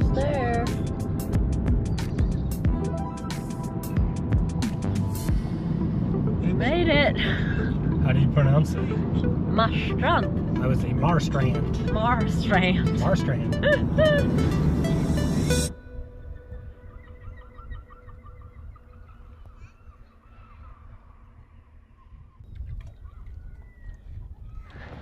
almost there. We made it. How do you pronounce it? Marstrand. I would say Marstrand. Marstrand. Marstrand.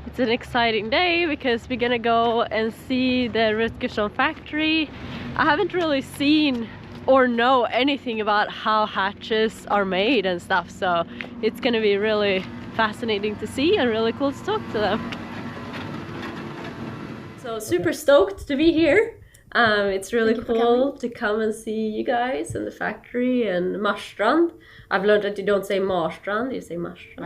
It's an exciting day because we're gonna go and see the Rutgerson factory. I haven't really seen or know anything about how hatches are made and stuff, so it's gonna be really fascinating to see and really cool to talk to them. So super stoked to be here. It's really cool to come and see you guys in the factory and Marstrand. I've learned that you don't say Marstrand, you say Marstrand.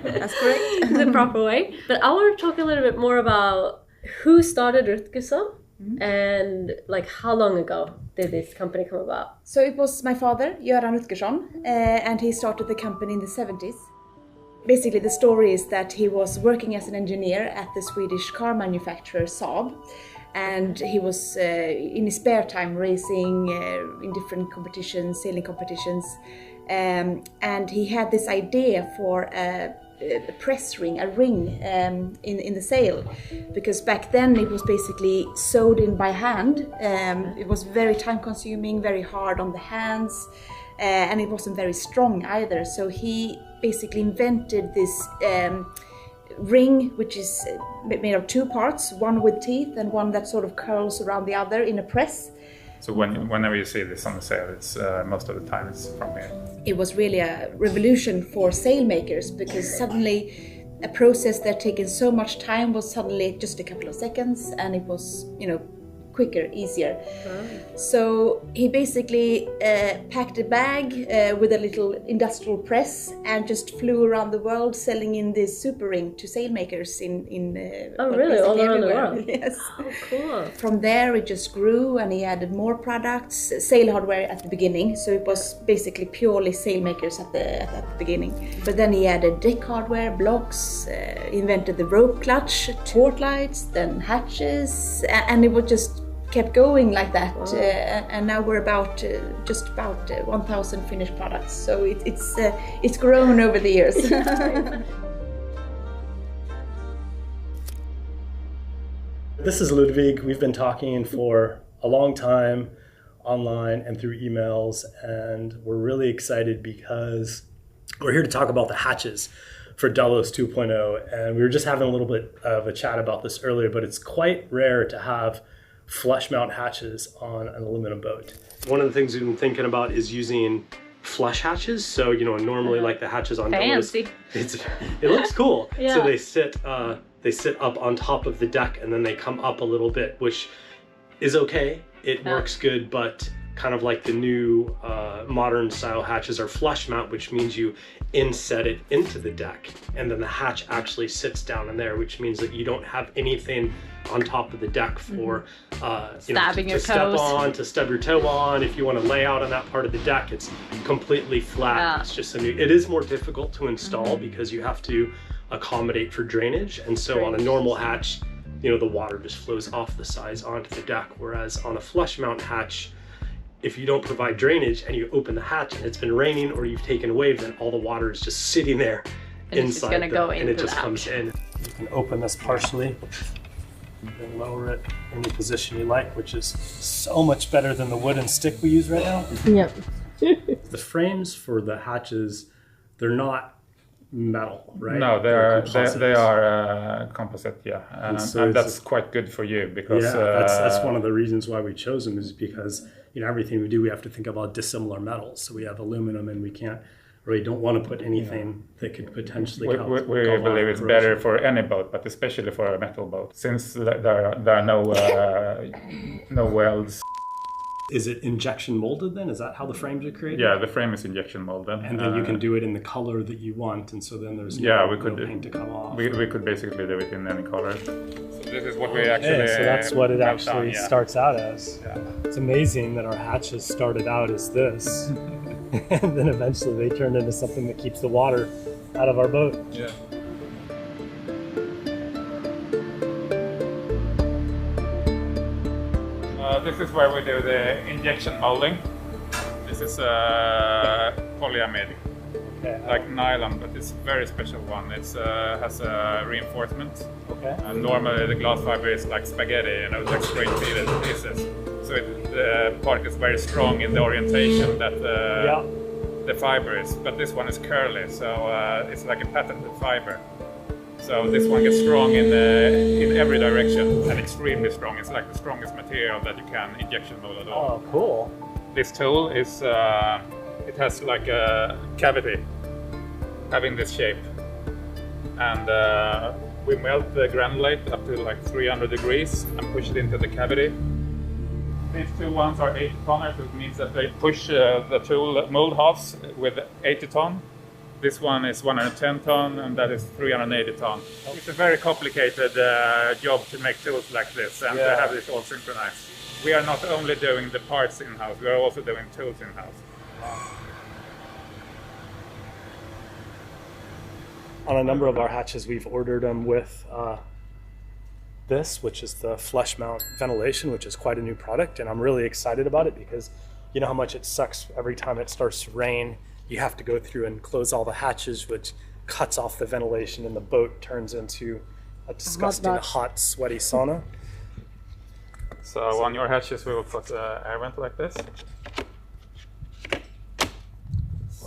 That's correct. The proper way. But I want to talk a little bit more about who started Rutgerson and like how long ago did this company come about? So it was my father, Karin Rutgerson, and he started the company in the 70s. Basically the story is that he was working as an engineer at the Swedish car manufacturer Saab. And he was in his spare time racing in different competitions, sailing competitions, and he had this idea for a press ring, a ring in the sail, because back then it was basically sewed in by hand. It was very time consuming, very hard on the hands, and it wasn't very strong either. So he basically invented this ring, which is made of two parts, one with teeth and one that sort of curls around the other in a press. So whenever you see this on the sail, it's most of the time it's from here. It was really a revolution for sailmakers, because suddenly a process that taken so much time was suddenly just a couple of seconds, and it was, you know, quicker, easier. So he basically packed a bag with a little industrial press and just flew around the world selling in this super ring to sailmakers in oh really, all around the world? Yes. Oh, cool. From there it just grew, and he added more products, sail hardware at the beginning, so it was basically purely sailmakers at the beginning. But then he added deck hardware, blocks, invented the rope clutch, port lights, then hatches, and it was just kept going like that. Wow. And now we're about just about 1,000 finished products, so it's grown over the years. This is Ludwig. We've been talking for a long time online and through emails, and we're really excited because we're here to talk about the hatches for Delos 2.0, and we were just having a little bit of a chat about this earlier, but it's quite rare to have flush mount hatches on an aluminum boat. One of the things we've been thinking about is using flush hatches. So, you know, normally like the hatches on Delos, it looks cool. Yeah. So they sit up on top of the deck, and then they come up a little bit, which is okay. It works good, but kind of like the new modern style hatches are flush mount, which means you inset it into the deck, and then the hatch actually sits down in there, which means that you don't have anything on top of the deck for you know, to step on, to stub your toe on. If you want to lay out on that part of the deck, it's completely flat. Yeah. It's just it is more difficult to install because you have to accommodate for drainage, and so on a normal hatch, you know, the water just flows off the sides onto the deck, whereas on a flush mount hatch, if you don't provide drainage and you open the hatch and it's been raining or you've taken a wave, then all the water is just sitting there inside and it just comes in. You can open this partially and lower it in the position you like, which is so much better than the wooden stick we use right now. Yep. The frames for the hatches, they're not metal, right? No, they are composite, yeah, and that's quite good for you because that's one of the reasons why we chose them, is because, you know, everything we do, we have to think about dissimilar metals. So we have aluminum, and we don't want to put anything that could potentially we believe it's better for any boat, but especially for a metal boat, since there are no welds. Is it injection molded then? Is that how the frames are created? Yeah, the frame is injection molded. And then you can do it in the color that you want, and so then there's no paint to come off. We could basically do it in any color. So this is what we actually... so that's what it actually starts out as. Yeah. It's amazing that our hatches started out as this, and then eventually they turned into something that keeps the water out of our boat. Yeah. This is where we do the injection molding. This is polyamide, like nylon, but it's a very special one. It has a reinforcement. Okay. Normally the glass fiber is like spaghetti, you know, like straight pieces. So the part is very strong in the orientation that the fiber is. But this one is curly, so it's like a patented fiber. So this one gets strong in every direction, and extremely strong. It's like the strongest material that you can injection mold at all. Oh, cool. This tool is, it has like a cavity, having this shape. And we melt the granulate up to like 300 degrees and push it into the cavity. These two ones are 80 tonners, which means that they push the tool mold halves with 80 ton. This one is 110 ton, and that is 380 ton. It's a very complicated job to make tools like this and to have this all synchronized. We are not only doing the parts in-house, we are also doing tools in-house. On a number of our hatches, we've ordered them with this, which is the flush mount ventilation, which is quite a new product, and I'm really excited about it because you know how much it sucks every time it starts to rain. You have to go through and close all the hatches, which cuts off the ventilation, and the boat turns into a disgusting, hot, sweaty sauna. So on your hatches we will put air vent like this.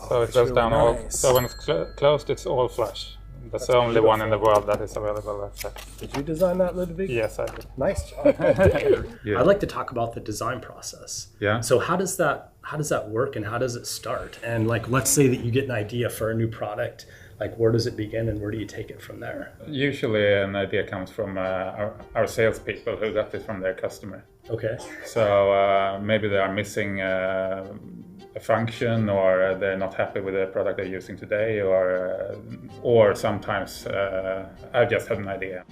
So it goes down all. So when it's closed, it's all flush. That's the only one in the world that is available like that. Did you design that, Ludwig? Yes, I did. Nice job. I'd like to talk about the design process. Yeah. So how does that work, and how does it start? And like, let's say that you get an idea for a new product. Like, where does it begin, and where do you take it from there? Usually an idea comes from our salespeople who got it from their customer. Okay. So maybe they are missing a function, or they're not happy with the product they're using today, or sometimes I just had an idea.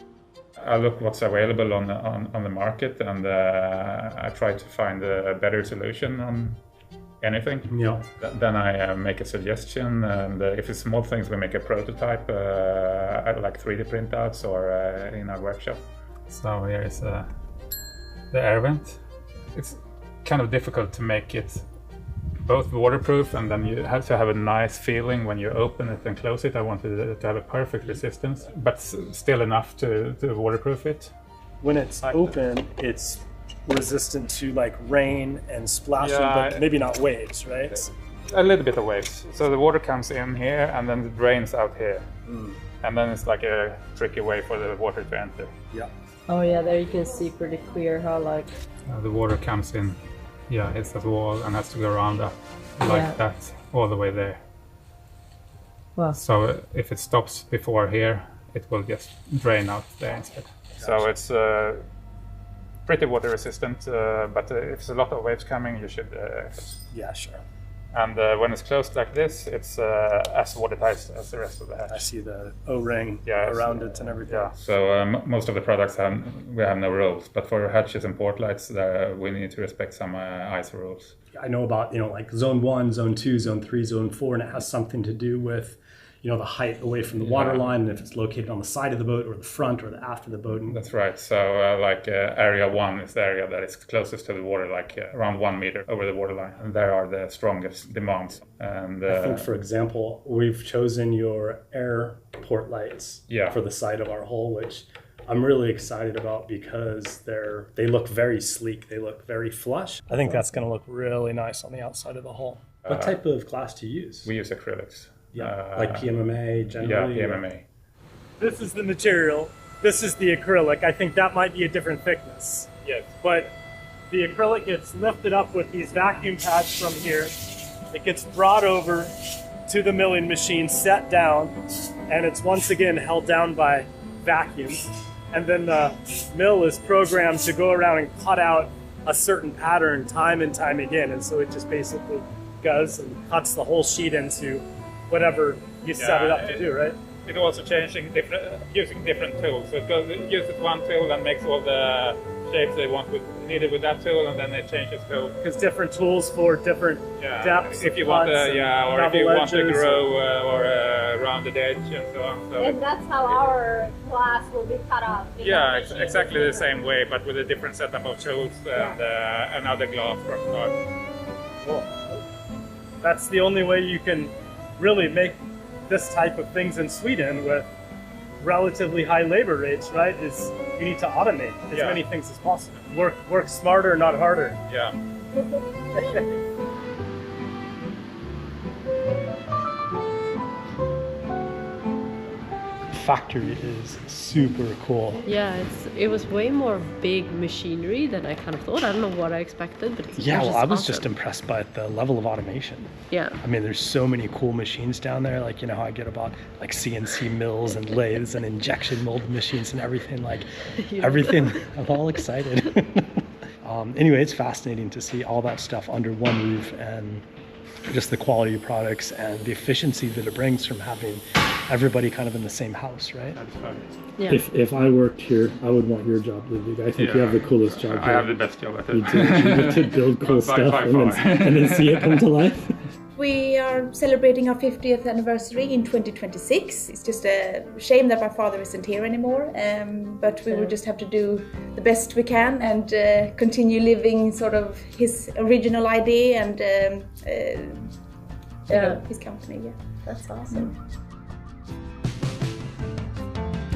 I look what's available on the market, and I try to find a better solution on anything. Yeah. Then I make a suggestion, and if it's small things, we make a prototype, like 3D printouts or in our workshop. So here is the air vent. It's kind of difficult to make it both waterproof, and then you have to have a nice feeling when you open it and close it. I wanted it to have a perfect resistance, but still enough to waterproof it. When it's open, it's resistant to like rain and splashing, but maybe not waves, right? A little bit of waves. So the water comes in here and then it drains out here. And then it's like a tricky way for the water to enter. Yeah. Oh yeah, there you can see pretty clear how like... The water comes in, hits that wall and has to go around that, like that, all the way there. Wow. So if it stops before here, it will just drain out there instead. Gotcha. So it's pretty water resistant, but if there's a lot of waves coming, you should... yeah, sure. And when it's closed like this, it's as watertight as the rest of the hatch. I see the O-ring around it and everything. Yeah. So most of the products we have no rules, but for hatches and port lights, we need to respect some ISO rules. I know about, like zone 1, zone 2, zone 3, zone 4, and it has something to do with the height away from the water line, and if it's located on the side of the boat or the front or the aft of the boat. That's right. So area 1 is the area that is closest to the water, like around 1 meter over the water line. And there are the strongest demands. And I think, for example, we've chosen your air port lights for the side of our hull, which I'm really excited about because they look very sleek. They look very flush. I think that's going to look really nice on the outside of the hull. What type of glass do you use? We use acrylics. Yeah, like PMMA generally? Yeah, PMMA. This is the material. This is the acrylic. I think that might be a different thickness. Yes. But the acrylic gets lifted up with these vacuum pads from here. It gets brought over to the milling machine, set down, and it's once again held down by vacuum. And then the mill is programmed to go around and cut out a certain pattern time and time again. And so it just basically goes and cuts the whole sheet into whatever you set it up to do, right? It's also using different tools. So it uses one tool and makes all the shapes they want needed with that tool, and then they change it to. Because different tools for different depths. If you of want, cuts or if you want to edges grow or a rounded edge and so on. So And that's how our glass will be cut out. yeah, exactly the same way, but with a different setup of tools and another glass from start. Cool. That's the only way you can really make this type of things in Sweden with relatively high labor rates, right? Is you need to automate as many things as possible. Work smarter, not harder. Yeah. Factory is super cool. Yeah, it was way more big machinery than I kind of thought. I don't know what I expected, but I was just impressed by the level of automation. Yeah. I mean, there's so many cool machines down there. Like, you know how I get about like CNC mills and lathes and injection mold machines and everything. Like everything. I'm all excited. Anyway, it's fascinating to see all that stuff under one roof and just the quality of products and the efficiency that it brings from having everybody kind of in the same house, right? That's fun. Yeah. If I worked here, I would want your job, Ludwig. I think you have the coolest job. I have the best job at it. You get to build cool stuff and then see it come to life. We are celebrating our 50th anniversary in 2026. It's just a shame that my father isn't here anymore, but we will just have to do the best we can and continue living sort of his original idea and his company. Yeah, That's awesome.